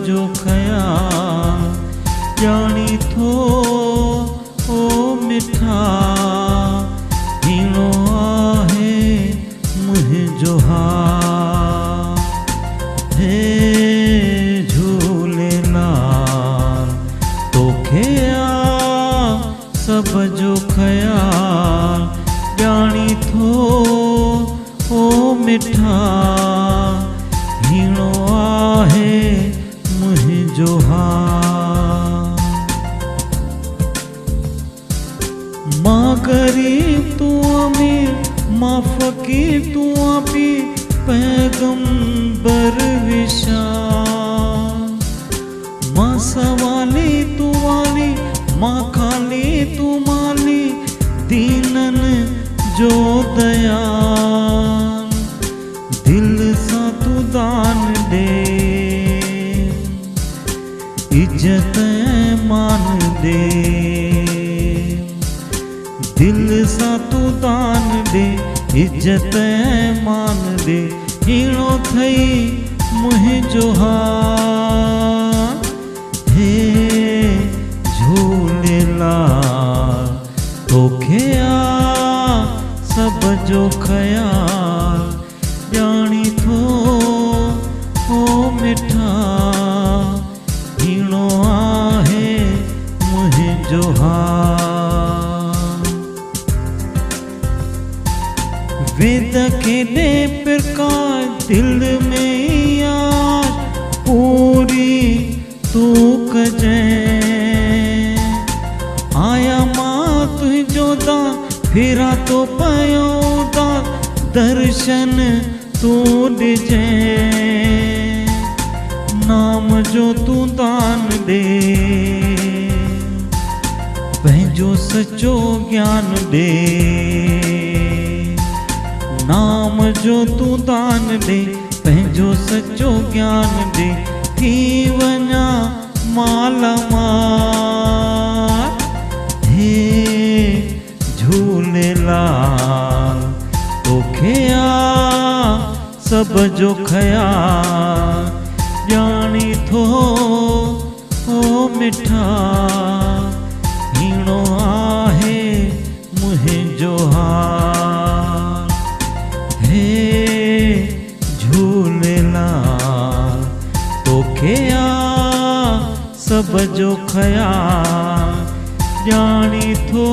जो ख़याल ॼाणी थो ओ मिठा हीणो आहे मुंहिंजो हाल। हे झूलेलाल तोखे सब जो ख़याल ॼाणी थो ओ मिठा हीणो आहे मुंहिंजो हाल। मां गरीब तू अमीर मां फ़कीर तू पीर पैगंबर विशाल। मां सवाली तू वाली मां खाली तू माली दीनन जो दयाल। दिल सा तू दान दे इज्जत मान दे। दिल सा तू दान दे इज्जत मान दे हीणो थई मुंहिंजो हाल। हे झूलेलाल तोखे सब जो ख़याल ॼाणी थो ओ मिठा हीणो आहे मुंहिंजो हाल। वेद केॾे प्रकार दिल में यार पूरी तू कजैं। आया मां तुझो दान फिरा तो पयो दान दर्शन तू ॾिजैं। नाम जो तू दान दे पंहिंजो सचो ज्ञान दे। नाम जो तू दान दे पंहिंजो सचो ज्ञान दे थी वञा माला माल। हे झूलेलाल तोखे सब जो ख़याल ॼाणी थो ओ मिठा हीणो आहे मुंहिंजो हाल। हे झूलेलाल तोखे सब जो ख़याल ॼाणी थो